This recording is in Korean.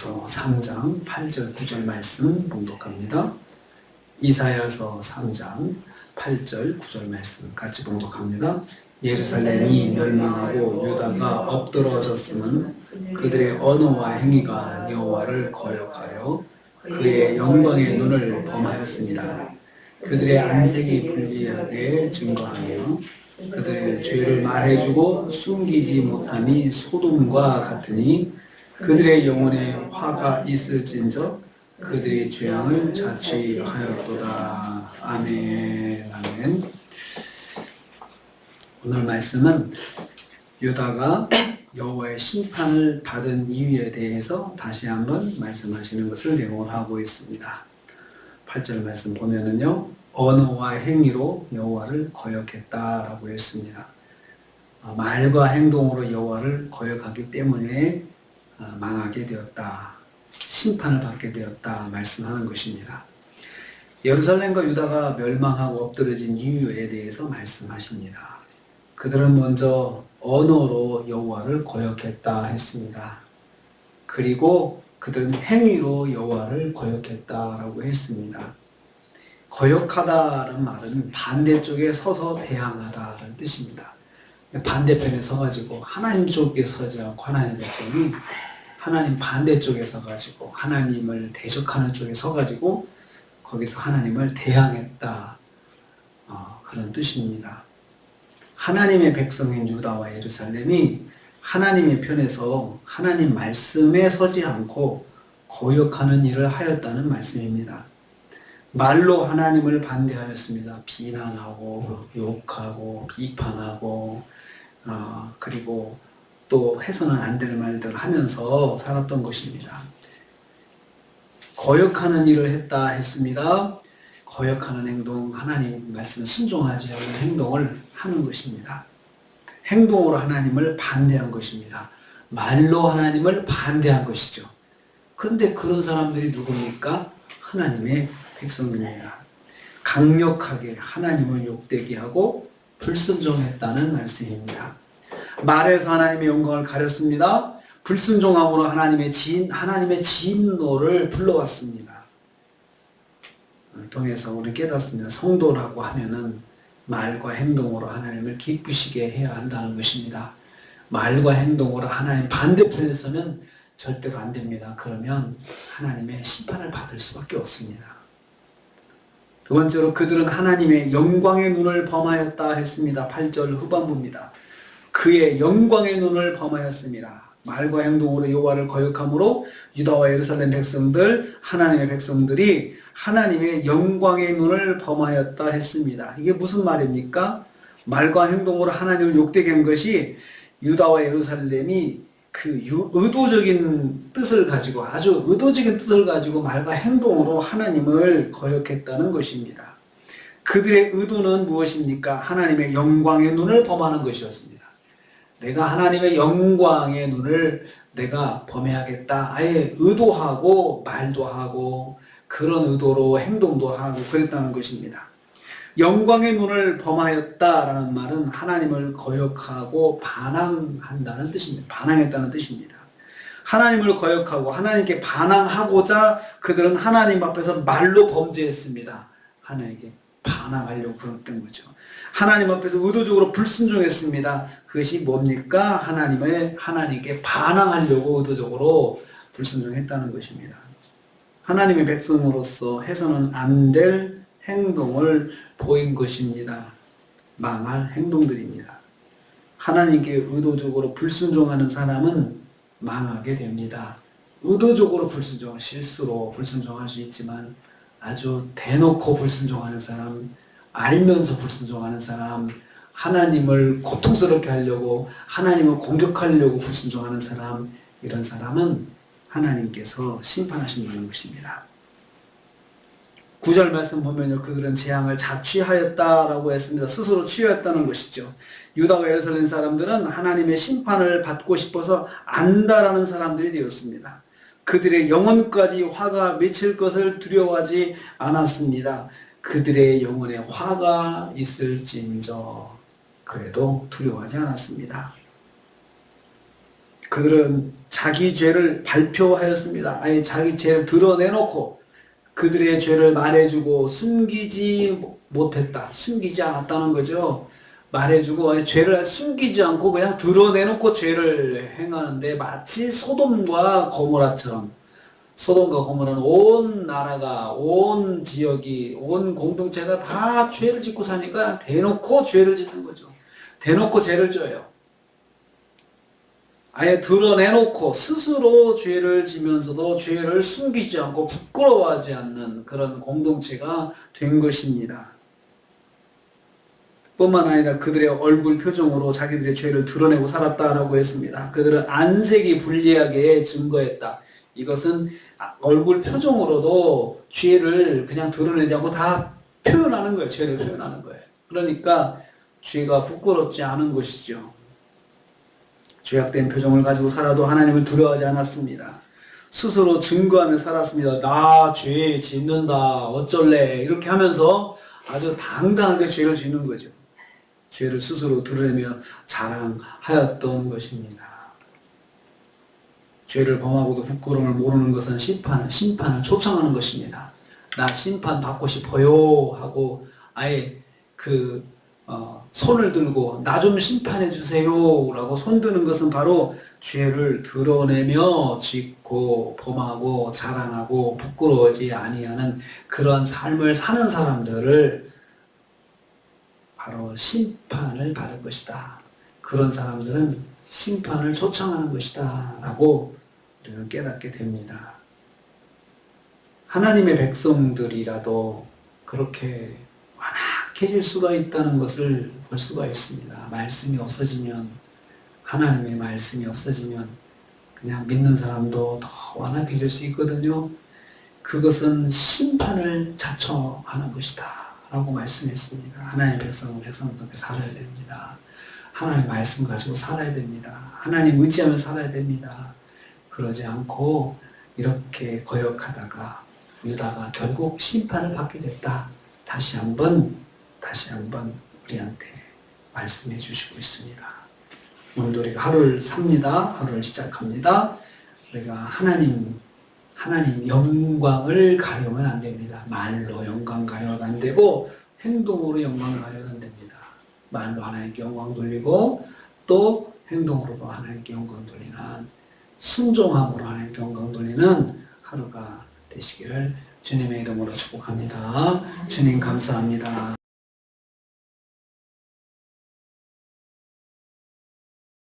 이사야서 3장 8절 9절 말씀 봉독합니다. 이사야서 3장 8절 9절 말씀 같이 봉독합니다. 예루살렘이 멸망하고 유다가 엎드러졌음은 그들의 언어와 행위가 여호와를 거역하여 그의 영광의 눈을 범하였습니다. 그들의 안색이 불리하게 증거하며 그들의 죄를 말해주고 숨기지 못함이 소돔과 같으니 그들의 영혼에 화가 있을진저 그들의 죄악을 자취하였도다. 아멘. 아멘. 오늘 말씀은 유다가 여호와의 심판을 받은 이유에 대해서 다시 한번 말씀하시는 것을 내용을 하고 있습니다. 8절 말씀 보면은요, 언어와 행위로 여호와를 거역했다라고 했습니다. 말과 행동으로 여호와를 거역하기 때문에 망하게 되었다, 심판을 받게 되었다 말씀하는 것입니다. 예루살렘과 유다가 멸망하고 엎드러진 이유에 대해서 말씀하십니다. 그들은 먼저 언어로 여호와를 거역했다 했습니다. 그리고 그들은 행위로 여호와를 거역했다라고 했습니다. 거역하다라는 말은 반대쪽에 서서 대항하다라는 뜻입니다. 반대편에 서가지고 하나님 쪽에 서지 않고 하나님 백성이 하나님 반대쪽에 서가지고 하나님을 대적하는 쪽에 서가지고 거기서 하나님을 대항했다, 그런 뜻입니다. 하나님의 백성인 유다와 예루살렘이 하나님의 편에서 하나님 말씀에 서지 않고 거역하는 일을 하였다는 말씀입니다. 말로 하나님을 반대하였습니다. 비난하고 욕하고 비판하고 그리고 또 해서는 안 될 말들 하면서 살았던 것입니다. 거역하는 일을 했다 했습니다. 거역하는 행동, 하나님 말씀 순종하지 않는 행동을 하는 것입니다. 행동으로 하나님을 반대한 것입니다. 말로 하나님을 반대한 것이죠. 그런데 그런 사람들이 누굽니까? 하나님의 백성입니다. 강력하게 하나님을 욕되게 하고 불순종했다는 말씀입니다. 말에서 하나님의 영광을 가렸습니다. 불순종함으로 하나님의 진노를 불러왔습니다. 통해서 우리 깨닫습니다. 성도라고 하면은 말과 행동으로 하나님을 기쁘시게 해야 한다는 것입니다. 말과 행동으로 하나님 반대편에 서면 절대로 안 됩니다. 그러면 하나님의 심판을 받을 수밖에 없습니다. 두 번째로 그들은 하나님의 영광의 눈을 범하였다 했습니다. 8절 후반부입니다. 그의 영광의 눈을 범하였습니다. 말과 행동으로 여호와를 거역함으로 유다와 예루살렘 백성들, 하나님의 백성들이 하나님의 영광의 눈을 범하였다 했습니다. 이게 무슨 말입니까? 말과 행동으로 하나님을 욕되게 한 것이 유다와 예루살렘이 그 의도적인 뜻을 가지고, 아주 의도적인 뜻을 가지고 말과 행동으로 하나님을 거역했다는 것입니다. 그들의 의도는 무엇입니까? 하나님의 영광의 눈을 범하는 것이었습니다. 내가 하나님의 영광의 눈을 내가 범해야겠다, 아예 의도하고 말도 하고 그런 의도로 행동도 하고 그랬다는 것입니다. 영광의 눈을 범하였다라는 말은 하나님을 거역하고 반항한다는 뜻입니다. 반항했다는 뜻입니다. 하나님을 거역하고 하나님께 반항하고자 그들은 하나님 앞에서 말로 범죄했습니다. 하나님께 반항하려고 그랬던 거죠. 하나님 앞에서 의도적으로 불순종했습니다. 그것이 뭡니까? 하나님께 반항하려고 의도적으로 불순종했다는 것입니다. 하나님의 백성으로서 해서는 안 될 행동을 보인 것입니다. 망할 행동들입니다. 하나님께 의도적으로 불순종하는 사람은 망하게 됩니다. 의도적으로 불순종, 실수로 불순종할 수 있지만 아주 대놓고 불순종하는 사람, 알면서 불순종하는 사람, 하나님을 고통스럽게 하려고, 하나님을 공격하려고 불순종하는 사람, 이런 사람은 하나님께서 심판하신다는 것입니다. 9절 말씀 보면요, 그들은 재앙을 자취하였다라고 했습니다. 스스로 취하였다는 것이죠. 유다와 예루살렘 사람들은 하나님의 심판을 받고 싶어서 안다라는 사람들이 되었습니다. 그들의 영혼까지 화가 맺힐 것을 두려워하지 않았습니다. 그들의 영혼에 화가 있을진저 그래도 두려워하지 않았습니다. 그들은 자기 죄를 발표하였습니다. 아예 자기 죄를 드러내놓고 그들의 죄를 말해주고 숨기지 못했다. 숨기지 않았다는 거죠. 말해주고 죄를 숨기지 않고 그냥 드러내놓고 죄를 행하는데 마치 소돔과 고모라처럼 소돔과 고모라는 온 나라가 온 지역이 온 공동체가 다 죄를 짓고 사니까 대놓고 죄를 짓는 거죠. 대놓고 죄를 져요. 아예 드러내놓고 스스로 죄를 지면서도 죄를 숨기지 않고 부끄러워하지 않는 그런 공동체가 된 것입니다. 뿐만 아니라 그들의 얼굴 표정으로 자기들의 죄를 드러내고 살았다라고 했습니다. 그들은 안색이 불리하게 증거했다. 이것은 얼굴 표정으로도 죄를 그냥 드러내지 않고 다 표현하는 거예요. 죄를 표현하는 거예요. 그러니까 죄가 부끄럽지 않은 것이죠. 죄악된 표정을 가지고 살아도 하나님을 두려워하지 않았습니다. 스스로 증거하며 살았습니다. 나 죄 짓는다 어쩔래 이렇게 하면서 아주 당당하게 죄를 짓는 거죠. 죄를 스스로 드러내며 자랑하였던 것입니다. 죄를 범하고도 부끄러움을 모르는 것은 심판을 초청하는 것입니다. 나 심판 받고 싶어요 하고 아예 손을 들고 나 좀 심판해 주세요 라고 손드는 것은 바로 죄를 드러내며 짓고 범하고 자랑하고 부끄러워하지 아니하는 그런 삶을 사는 사람들을 바로 심판을 받을 것이다. 그런 사람들은 심판을 초청하는 것이다 라고 우리는 깨닫게 됩니다. 하나님의 백성들이라도 그렇게 완악해질 수가 있다는 것을 볼 수가 있습니다. 말씀이 없어지면, 하나님의 말씀이 없어지면 그냥 믿는 사람도 더 완악해질 수 있거든요. 그것은 심판을 자초하는 것이다 라고 말씀했습니다. 하나님의 백성은 백성답게 살아야 됩니다. 하나님의 말씀 가지고 살아야 됩니다. 하나님 의지하며 살아야 됩니다. 그러지 않고 이렇게 거역하다가 유다가 결국 심판을 받게 됐다. 다시 한번 우리한테 말씀해 주시고 있습니다. 오늘도 우리가 하루를 삽니다. 하루를 시작합니다. 우리가 하나님 영광을 가려면 안 됩니다. 말로 영광 가려도 안 되고 행동으로 영광을 가려도 안 됩니다. 말로 하나님께 영광 돌리고 또 행동으로도 하나님께 영광 돌리는 순종함으로 하나님께 영광 돌리는 하루가 되시기를 주님의 이름으로 축복합니다. 주님 감사합니다.